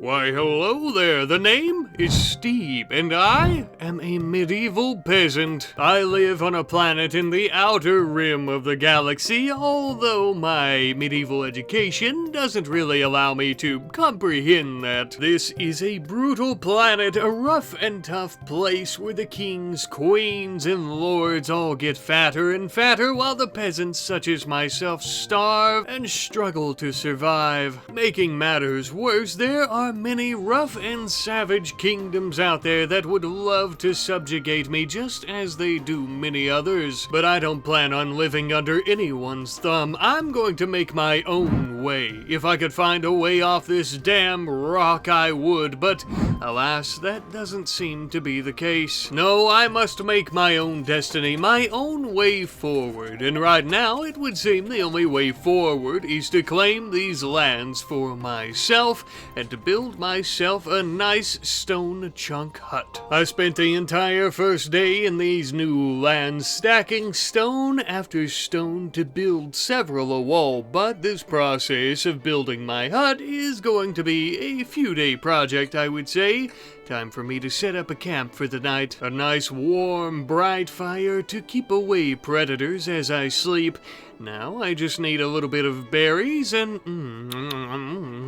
Why, hello there. The name is Steve, and I am a medieval peasant. I live on a planet in the outer rim of the galaxy, although my medieval education doesn't really allow me to comprehend that. This is a brutal planet, a rough and tough place where the kings, queens, and lords all get fatter and fatter while the peasants such as myself starve and struggle to survive. Making matters worse, there are many rough and savage kingdoms out there that would love to subjugate me just as they do many others. But I don't plan on living under anyone's thumb. I'm going to make my own way. If I could find a way off this damn rock, I would, but alas, that doesn't seem to be the case. No, I must make my own destiny, my own way forward, and right now it would seem the only way forward is to claim these lands for myself and to build myself a nice stone chunk hut. I spent the entire first day in these new lands stacking stone after stone to build several a wall, but this process of building my hut is going to be a few-day project, I would say. Time for me to set up a camp for the night. A nice warm, bright fire to keep away predators as I sleep. Now I just need a little bit of berries and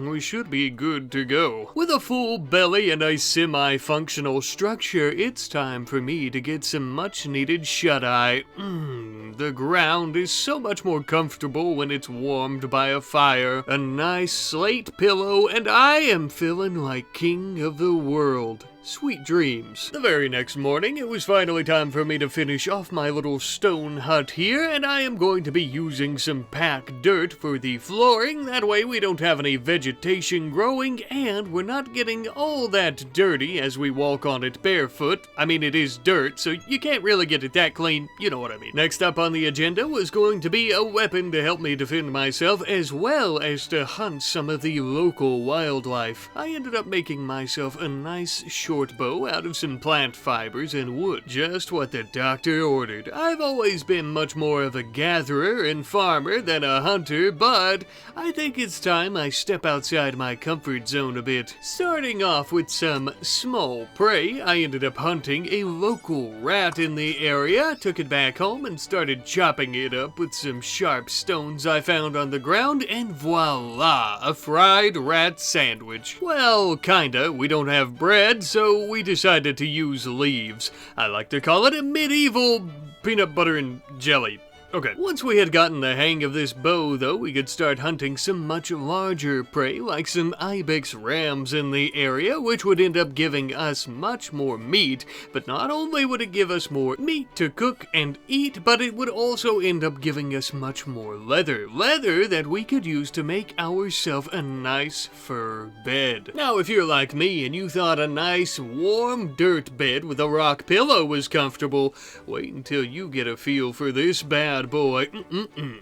we should be good to go. With a full belly and a semi-functional structure, it's time for me to get some much-needed shut-eye. The ground is so much more comfortable when it's warmed by a fire, a nice slate pillow, and I am feeling like king of the world. Sweet dreams. The very next morning, it was finally time for me to finish off my little stone hut here, and I am going to be using some pack dirt for the flooring. That way we don't have any vegetation growing, and we're not getting all that dirty as we walk on it barefoot. I mean, it is dirt, so you can't really get it that clean, you know what I mean. Next up on the agenda was going to be a weapon to help me defend myself, as well as to hunt some of the local wildlife. I ended up making myself a nice short bow out of some plant fibers and wood, just what the doctor ordered. I've always been much more of a gatherer and farmer than a hunter, but I think it's time I step outside my comfort zone a bit. Starting off with some small prey, I ended up hunting a local rat in the area, took it back home and started chopping it up with some sharp stones I found on the ground, and voila, a fried rat sandwich. Well, kinda. We don't have bread, so we decided to use leaves. I like to call it a medieval peanut butter and jelly. Okay, once we had gotten the hang of this bow, though, we could start hunting some much larger prey, like some ibex rams in the area, which would end up giving us much more meat. But not only would it give us more meat to cook and eat, but it would also end up giving us much more leather. Leather that we could use to make ourselves a nice fur bed. Now, if you're like me and you thought a nice warm dirt bed with a rock pillow was comfortable, wait until you get a feel for this bad boy.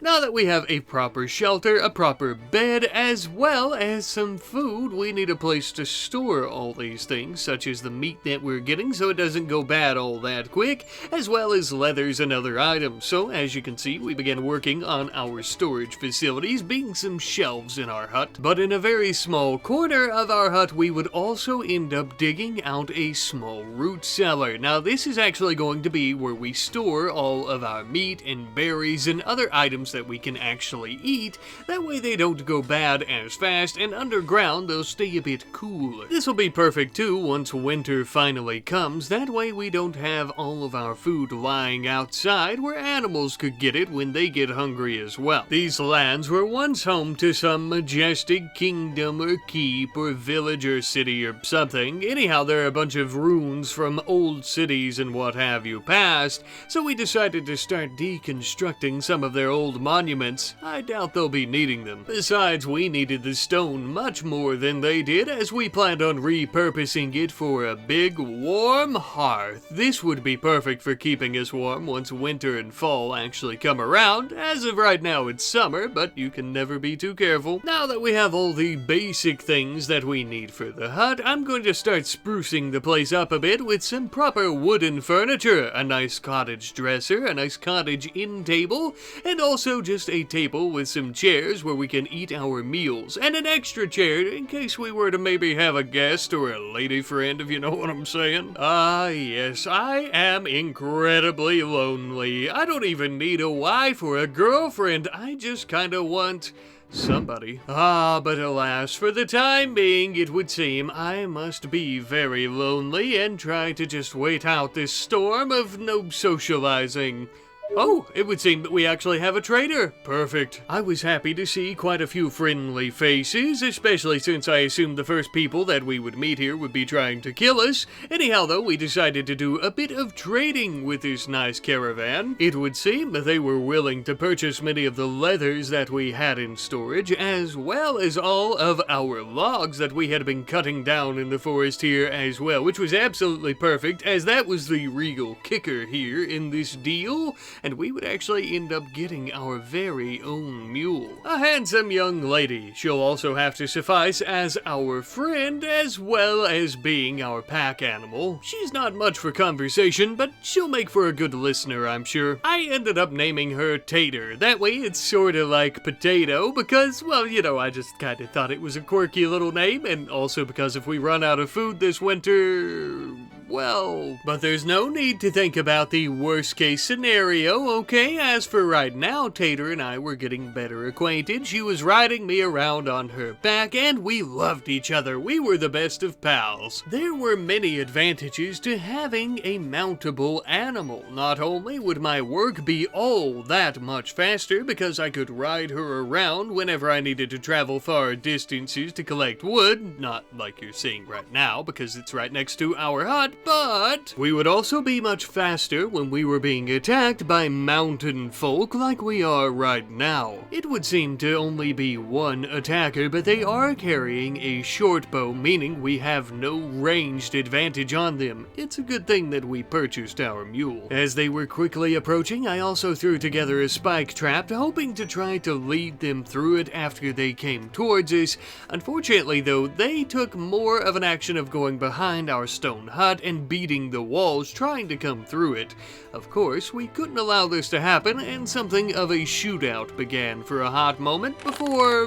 Now that we have a proper shelter, a proper bed, as well as some food, we need a place to store all these things, such as the meat that we're getting so it doesn't go bad all that quick, as well as leathers and other items. So as you can see, we began working on our storage facilities, being some shelves in our hut. But in a very small corner of our hut, we would also end up digging out a small root cellar. Now this is actually going to be where we store all of our meat and berries and other items that we can actually eat. That way they don't go bad as fast, and underground they'll stay a bit cooler. This will be perfect too once winter finally comes. That way we don't have all of our food lying outside where animals could get it when they get hungry as well. These lands were once home to some majestic kingdom or keep or village or city or something. Anyhow, there are a bunch of ruins from old cities and what have you past, so we decided to start deconstructing some of their old monuments. I doubt they'll be needing them. Besides, we needed the stone much more than they did, as we planned on repurposing it for a big, warm hearth. This would be perfect for keeping us warm once winter and fall actually come around. As of right now, it's summer, but you can never be too careful. Now that we have all the basic things that we need for the hut, I'm going to start sprucing the place up a bit with some proper wooden furniture, a nice cottage dresser, a nice cottage interior, table, and also just a table with some chairs where we can eat our meals, and an extra chair in case we were to maybe have a guest or a lady friend, if you know what I'm saying. Ah, yes, I am incredibly lonely. I don't even need a wife or a girlfriend. I just kinda want somebody. Ah, but alas, for the time being, it would seem I must be very lonely and try to just wait out this storm of no socializing. Oh, it would seem that we actually have a trader. Perfect. I was happy to see quite a few friendly faces, especially since I assumed the first people that we would meet here would be trying to kill us. Anyhow, though, we decided to do a bit of trading with this nice caravan. It would seem that they were willing to purchase many of the leathers that we had in storage, as well as all of our logs that we had been cutting down in the forest here as well, which was absolutely perfect, as that was the regal kicker here in this deal. And we would actually end up getting our very own mule. A handsome young lady. She'll also have to suffice as our friend, as well as being our pack animal. She's not much for conversation, but she'll make for a good listener, I'm sure. I ended up naming her Tater. That way it's sorta like potato, because, well, you know, I just kinda thought it was a quirky little name, and also because if we run out of food this winter, well, but there's no need to think about the worst case scenario, okay? As for right now, Tater and I were getting better acquainted. She was riding me around on her back, and we loved each other. We were the best of pals. There were many advantages to having a mountable animal. Not only would my work be all that much faster because I could ride her around whenever I needed to travel far distances to collect wood, not like you're seeing right now because it's right next to our hut, but we would also be much faster when we were being attacked by mountain folk like we are right now. It would seem to only be one attacker, but they are carrying a short bow, meaning we have no ranged advantage on them. It's a good thing that we purchased our mule. As they were quickly approaching, I also threw together a spike trap, hoping to try to lead them through it after they came towards us. Unfortunately, though, they took more of an action of going behind our stone hut and beating the walls, trying to come through it. Of course, we couldn't allow this to happen, and something of a shootout began for a hot moment before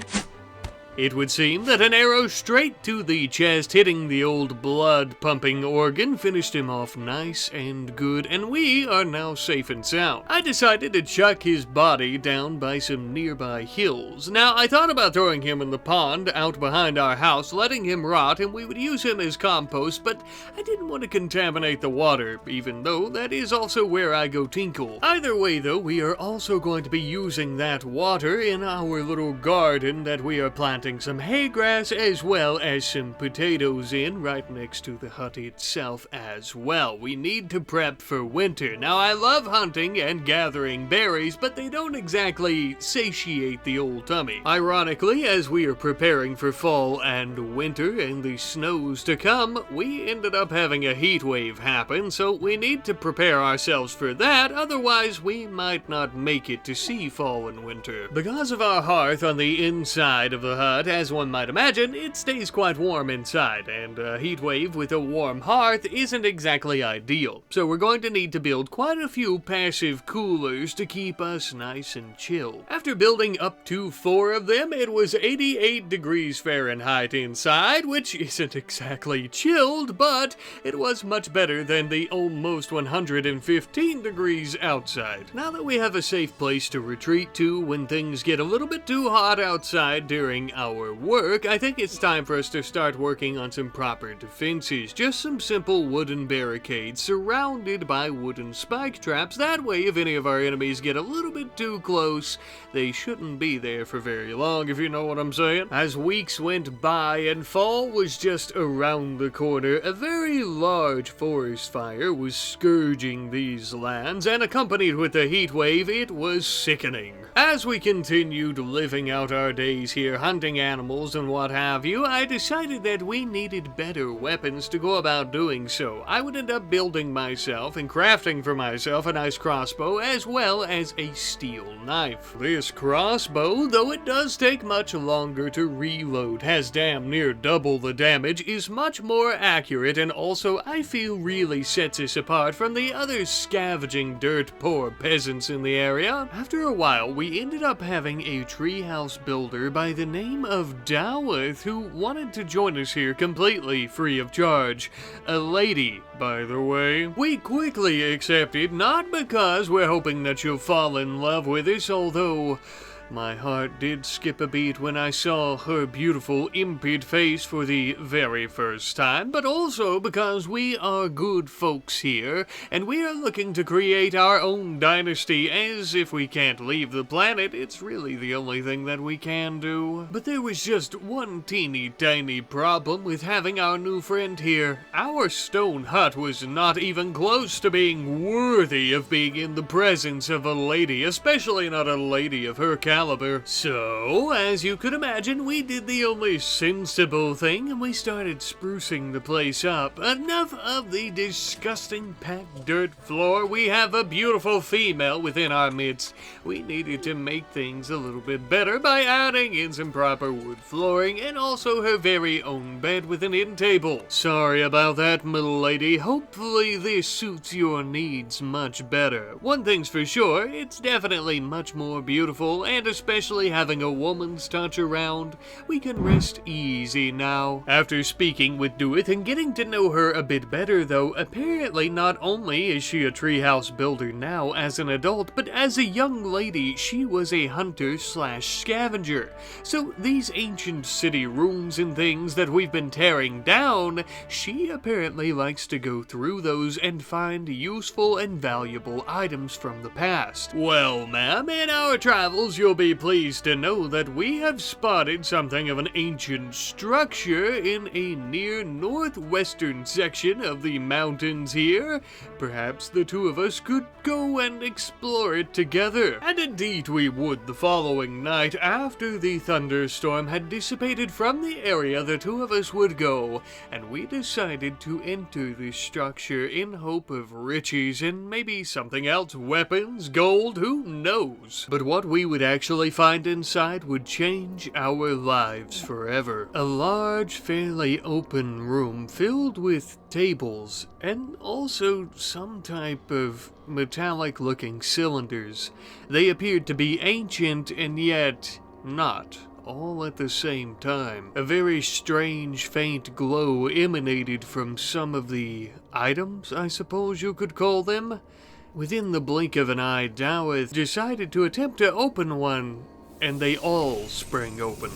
it would seem that an arrow straight to the chest, hitting the old blood-pumping organ, finished him off nice and good, and we are now safe and sound. I decided to chuck his body down by some nearby hills. Now, I thought about throwing him in the pond out behind our house, letting him rot, and we would use him as compost, but I didn't want to contaminate the water, even though that is also where I go tinkle. Either way, though, we are also going to be using that water in our little garden that we are planting some hay grass as well as some potatoes in right next to the hut itself as well. We need to prep for winter. Now, I love hunting and gathering berries, but they don't exactly satiate the old tummy. Ironically, as we are preparing for fall and winter and the snows to come, we ended up having a heat wave happen, so we need to prepare ourselves for that, otherwise we might not make it to see fall and winter. Because of our hearth on the inside of the hut, as one might imagine, it stays quite warm inside, and a heat wave with a warm hearth isn't exactly ideal. So we're going to need to build quite a few passive coolers to keep us nice and chill. After building up to 4 of them, it was 88 degrees Fahrenheit inside, which isn't exactly chilled, but it was much better than the almost 115 degrees outside. Now that we have a safe place to retreat to when things get a little bit too hot outside during our work, I think it's time for us to start working on some proper defenses. Just some simple wooden barricades surrounded by wooden spike traps. That way, if any of our enemies get a little bit too close, they shouldn't be there for very long, if you know what I'm saying. As weeks went by and fall was just around the corner, a very large forest fire was scourging these lands, and accompanied with a heat wave, it was sickening. As we continued living out our days here, hunting protecting animals and what have you, I decided that we needed better weapons to go about doing so. I would end up building myself and crafting for myself a nice crossbow as well as a steel knife. This crossbow, though it does take much longer to reload, has damn near double the damage, is much more accurate, and also I feel really sets us apart from the other scavenging dirt poor peasants in the area. After a while, we ended up having a treehouse builder by the name of Dowith who wanted to join us here completely free of charge. A lady, by the way. We quickly accepted, not because we're hoping that she'll fall in love with us, although my heart did skip a beat when I saw her beautiful impid face for the very first time, but also because we are good folks here, and we are looking to create our own dynasty, as if we can't leave the planet, it's really the only thing that we can do. But there was just one teeny tiny problem with having our new friend here. Our stone hut was not even close to being worthy of being in the presence of a lady, especially not a lady of her caliber. So, as you could imagine, we did the only sensible thing, and we started sprucing the place up. Enough of the disgusting packed dirt floor. We have a beautiful female within our midst. We needed to make things a little bit better by adding in some proper wood flooring and also her very own bed with an end table. Sorry about that, milady. Hopefully this suits your needs much better. One thing's for sure, it's definitely much more beautiful, and especially having a woman's touch around, we can rest easy now. After speaking with Dewith and getting to know her a bit better though, apparently not only is she a treehouse builder now as an adult, but as a young lady she was a hunter/scavenger. So these ancient city ruins and things that we've been tearing down, she apparently likes to go through those and find useful and valuable items from the past. Well, ma'am, in our travels you'll be pleased to know that we have spotted something of an ancient structure in a near northwestern section of the mountains here. Perhaps the two of us could go and explore it together. And indeed we would. The following night, after the thunderstorm had dissipated from the area, the two of us would go, and we decided to enter this structure in hope of riches and maybe something else, weapons, gold, who knows. But what we would actually find inside would change our lives forever. A large, fairly open room filled with tables and also some type of metallic-looking cylinders. They appeared to be ancient and yet not, all at the same time. A very strange, faint glow emanated from some of the items, I suppose you could call them. Within the blink of an eye, Dowith decided to attempt to open one, and they all sprang open.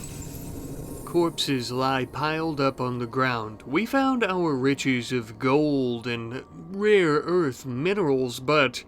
Corpses lie piled up on the ground. We found our riches of gold and rare earth minerals, but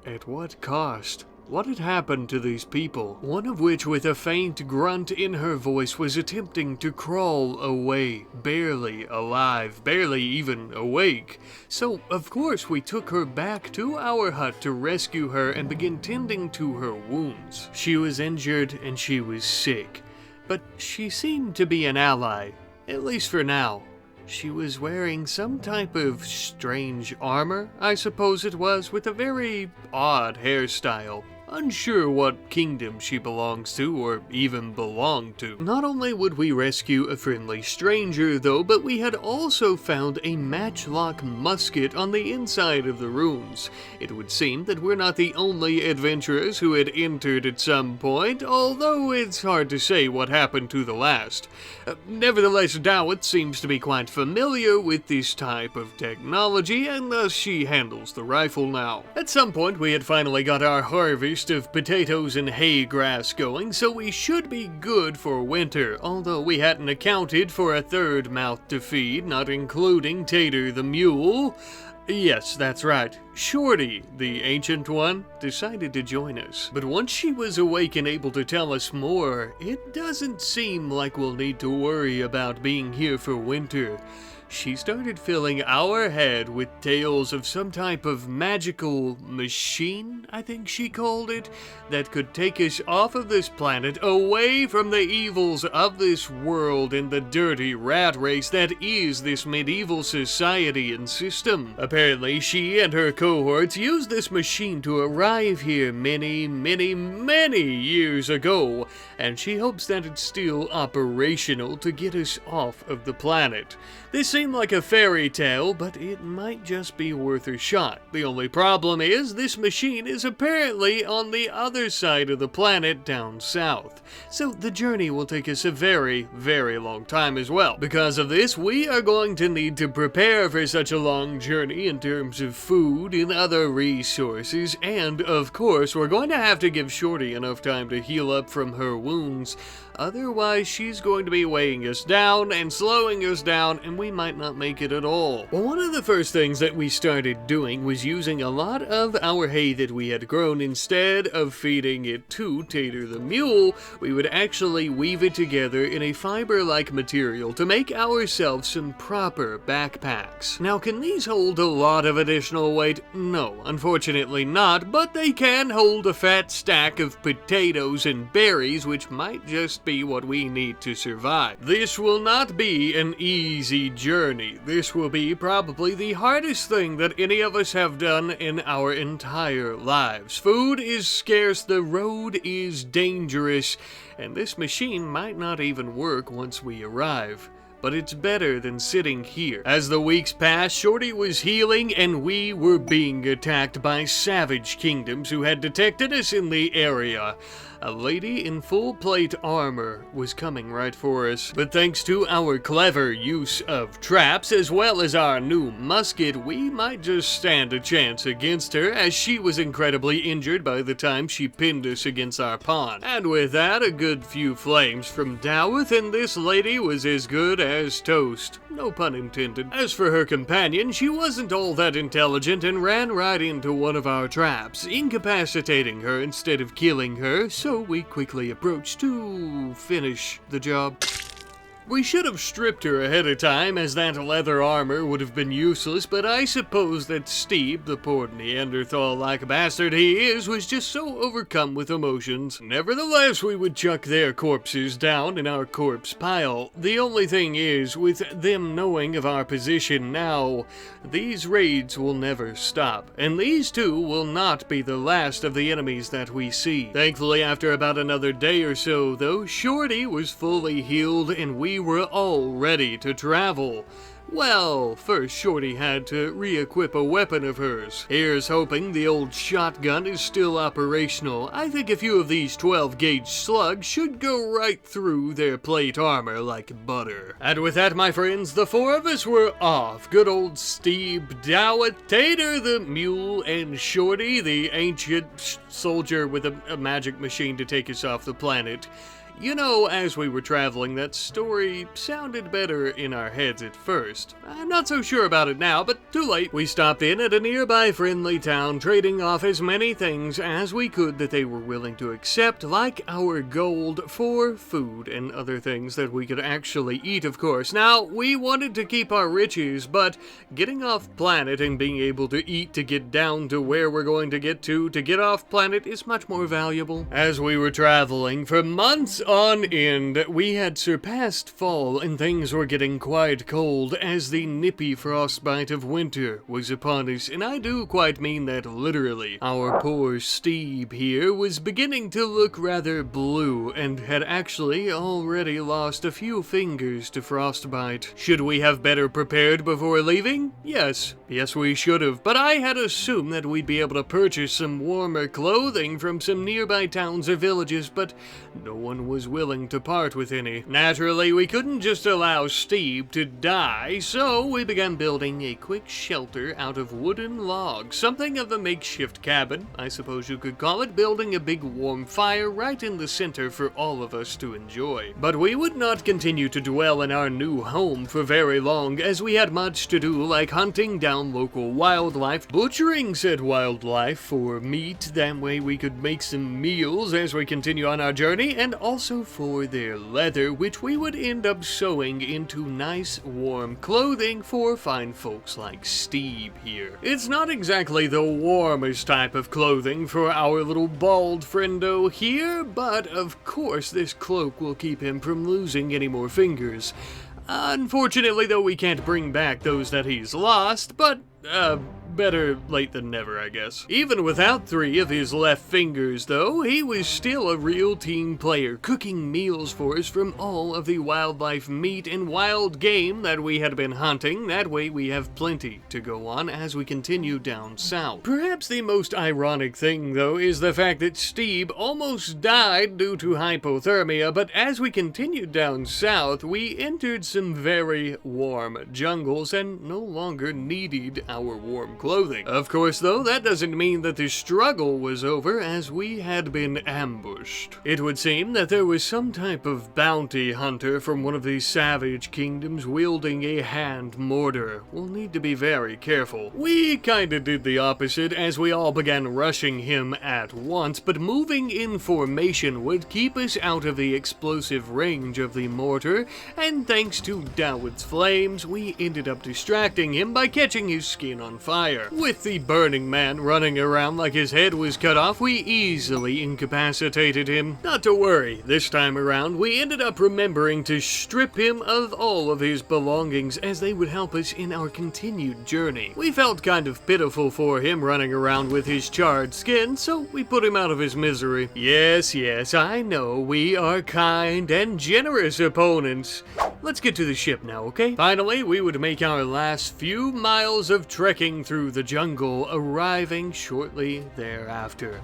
at what cost? What had happened to these people? One of which, with a faint grunt in her voice, was attempting to crawl away, barely alive, barely even awake. So, of course, we took her back to our hut to rescue her and begin tending to her wounds. She was injured and she was sick, but she seemed to be an ally, at least for now. She was wearing some type of strange armor, I suppose it was, with a very odd hairstyle. Unsure what kingdom she belongs to, or even belonged to. Not only would we rescue a friendly stranger, though, but we had also found a matchlock musket on the inside of the ruins. It would seem that we're not the only adventurers who had entered at some point, although it's hard to say what happened to the last. Nevertheless, Dowith seems to be quite familiar with this type of technology, and thus she handles the rifle now. At some point, we had finally got our harvest of potatoes and hay grass going, so we should be good for winter, although we hadn't accounted for a third mouth to feed, not including Tater the mule. Yes, that's right. Shorty, the ancient one, decided to join us. But once she was awake and able to tell us more, it doesn't seem like we'll need to worry about being here for winter. she started filling our head with tales of some type of magical machine, I think she called it, that could take us off of this planet, away from the evils of this world and the dirty rat race that is this medieval society and system. Apparently, she and her cohorts used this machine to arrive here many years ago, and she hopes that it's still operational to get us off of the planet. This seemed like a fairy tale, but it might just be worth a shot. The only problem is this machine is apparently on the other side of the planet down south, so the journey will take us a very long time as well. Because of this, we are going to need to prepare for such a long journey in terms of food and other resources, and of course we're going to have to give Shorty enough time to heal up from her wounds. Otherwise, she's going to be weighing us down and slowing us down, and we might not make it at all. Well, one of the first things that we started doing was using a lot of our hay that we had grown. Instead of feeding it to Tater the mule, we would actually weave it together in a fiber-like material to make ourselves some proper backpacks. Now, can these hold a lot of additional weight? No, unfortunately not, but they can hold a fat stack of potatoes and berries, which might just be what we need to survive. This will not be an easy journey. This will be probably the hardest thing that any of us have done in our entire lives. Food is scarce, the road is dangerous, and this machine might not even work once we arrive. But it's better than sitting here. As the weeks passed, Shorty was healing and we were being attacked by savage kingdoms who had detected us in the area. A lady in full plate armor was coming right for us, but thanks to our clever use of traps as well as our new musket, we might just stand a chance against her, as she was incredibly injured by the time she pinned us against our pond. And with that, a good few flames from Dowith, and this lady was as good as toast. No pun intended. As for her companion, she wasn't all that intelligent and ran right into one of our traps, incapacitating her instead of killing her, so we quickly approached to finish the job. We should have stripped her ahead of time, as that leather armor would have been useless, but I suppose that Steve, the poor Neanderthal-like bastard he is, was just so overcome with emotions. Nevertheless, we would chuck their corpses down in our corpse pile. The only thing is, with them knowing of our position now, these raids will never stop, and these two will not be the last of the enemies that we see. Thankfully, after about another day or so, though, Shorty was fully healed and we were all ready to travel. Well, first Shorty had to re-equip a weapon of hers. Here's hoping the old shotgun is still operational. I think a few of these 12-gauge slugs should go right through their plate armor like butter. And with that, my friends, the four of us were off. Good old Steve, Dowith, Tater the mule, and Shorty, the ancient soldier with a magic machine to take us off the planet. You know, as we were traveling, that story sounded better in our heads at first. I'm not so sure about it now, but too late. We stopped in at a nearby friendly town, trading off as many things as we could that they were willing to accept, like our gold, for food and other things that we could actually eat, of course. Now, we wanted to keep our riches, but getting off planet and being able to eat to get down to where we're going to get off planet is much more valuable. As we were traveling for months on end, we had surpassed fall and things were getting quite cold as the nippy frostbite of winter was upon us, and I do quite mean that literally. Our poor Steve here was beginning to look rather blue and had actually already lost a few fingers to frostbite. Should we have better prepared before leaving? Yes we should have, but I had assumed that we'd be able to purchase some warmer clothing from some nearby towns or villages, but no one was willing to part with any. Naturally, we couldn't just allow Steve to die, so we began building a quick shelter out of wooden logs, something of a makeshift cabin, I suppose you could call it, building a big warm fire right in the center for all of us to enjoy. But we would not continue to dwell in our new home for very long, as we had much to do, like hunting down local wildlife, butchering said wildlife for meat, that way we could make some meals as we continue on our journey, and also also for their leather, which we would end up sewing into nice warm clothing for fine folks like Steve here. It's not exactly the warmest type of clothing for our little bald friendo here, but of course this cloak will keep him from losing any more fingers. Unfortunately, though, we can't bring back those that he's lost, but, better late than never, I guess. Even without 3 of his left fingers, though, he was still a real team player, cooking meals for us from all of the wildlife meat and wild game that we had been hunting. That way we have plenty to go on as we continue down south. Perhaps the most ironic thing, though, is the fact that Steve almost died due to hypothermia, but as we continued down south, we entered some very warm jungles and no longer needed our warm clothing. Of course, though, that doesn't mean that the struggle was over, as we had been ambushed. It would seem that there was some type of bounty hunter from one of these savage kingdoms wielding a hand mortar. We'll need to be very careful. We kinda did the opposite as we all began rushing him at once, but moving in formation would keep us out of the explosive range of the mortar, and thanks to Dowd's flames, we ended up distracting him by catching his skin on fire. With the burning man running around like his head was cut off, we easily incapacitated him. Not to worry, this time around, we ended up remembering to strip him of all of his belongings as they would help us in our continued journey. We felt kind of pitiful for him running around with his charred skin, so we put him out of his misery. Yes, I know, we are kind and generous opponents. Let's get to the ship now, okay? Finally, we would make our last few miles of trekking through the jungle, arriving shortly thereafter.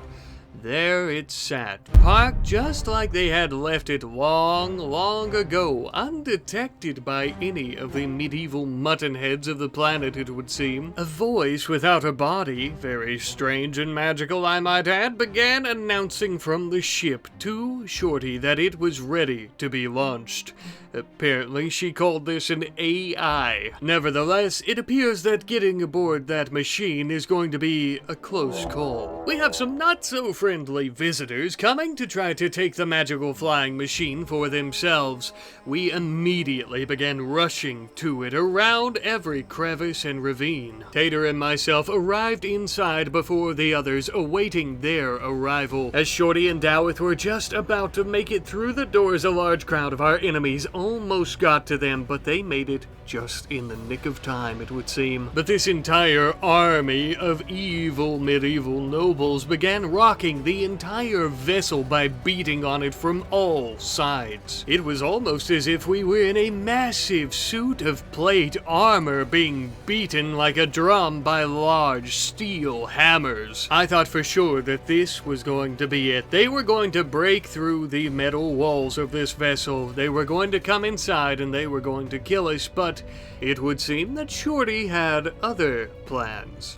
There it sat, parked just like they had left it long ago, undetected by any of the medieval mutton heads of the planet, it would seem. A voice without a body, very strange and magical I might add, began announcing from the ship to Shorty that it was ready to be launched. Apparently, she called this an AI. Nevertheless, it appears that getting aboard that machine is going to be a close call. We have some not-so-friendly visitors coming to try to take the magical flying machine for themselves. We immediately began rushing to it around every crevice and ravine. Tater and myself arrived inside before the others, awaiting their arrival. As Shorty and Dowith were just about to make it through the doors, a large crowd of our enemies almost got to them, but they made it just in the nick of time, it would seem. But this entire army of evil medieval nobles began rocking the entire vessel by beating on it from all sides. It was almost as if we were in a massive suit of plate armor being beaten like a drum by large steel hammers. I thought for sure that this was going to be it. They were going to break through the metal walls of this vessel. They were going to come inside and they were going to kill us, but it would seem that Shorty had other plans.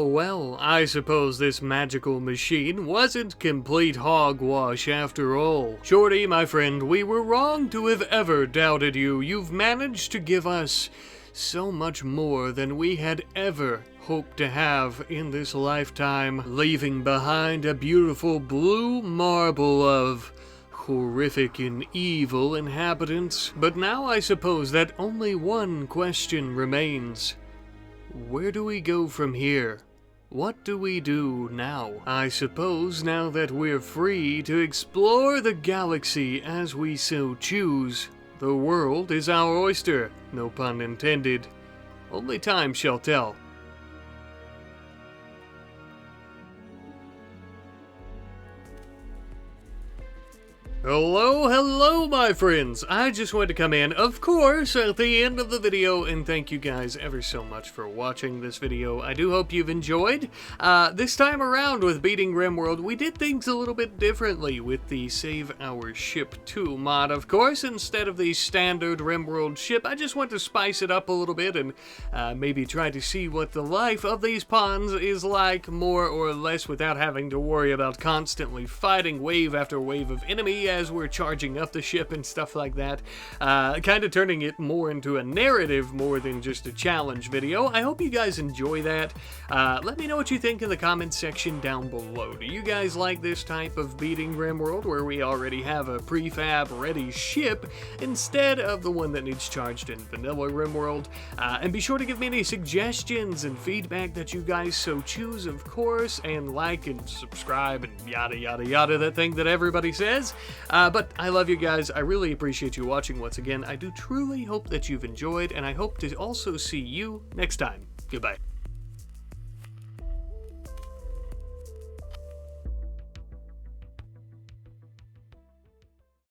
Well, I suppose this magical machine wasn't complete hogwash after all. Shorty, my friend, we were wrong to have ever doubted you. You've managed to give us so much more than we had ever hoped to have in this lifetime, leaving behind a beautiful blue marble of horrific and evil inhabitants. But now I suppose that only one question remains. Where do we go from here? What do we do now? I suppose now that we're free to explore the galaxy as we so choose, the world is our oyster, no pun intended. Only time shall tell. Hello, my friends. I just wanted to come in, of course, at the end of the video and thank you guys ever so much for watching this video. I do hope you've enjoyed. This time around with beating RimWorld, we did things a little bit differently with the Save Our Ship 2 mod, of course. Instead of the standard RimWorld ship, I just want to spice it up a little bit and maybe try to see what the life of these pawns is like, more or less, without having to worry about constantly fighting wave after wave of enemy as we're charging up the ship and stuff like that. Kind of turning it more into a narrative more than just a challenge video. I hope you guys enjoy that. Let me know what you think in the comments section down below. Do you guys like this type of beating RimWorld where we already have a prefab ready ship instead of the one that needs charged in vanilla RimWorld? And be sure to give me any suggestions and feedback that you guys so choose, of course, and like and subscribe and yada yada yada, that thing that everybody says. But I love you guys. I really appreciate you watching once again. I do truly hope that you've enjoyed, and I hope to also see you next time. Goodbye.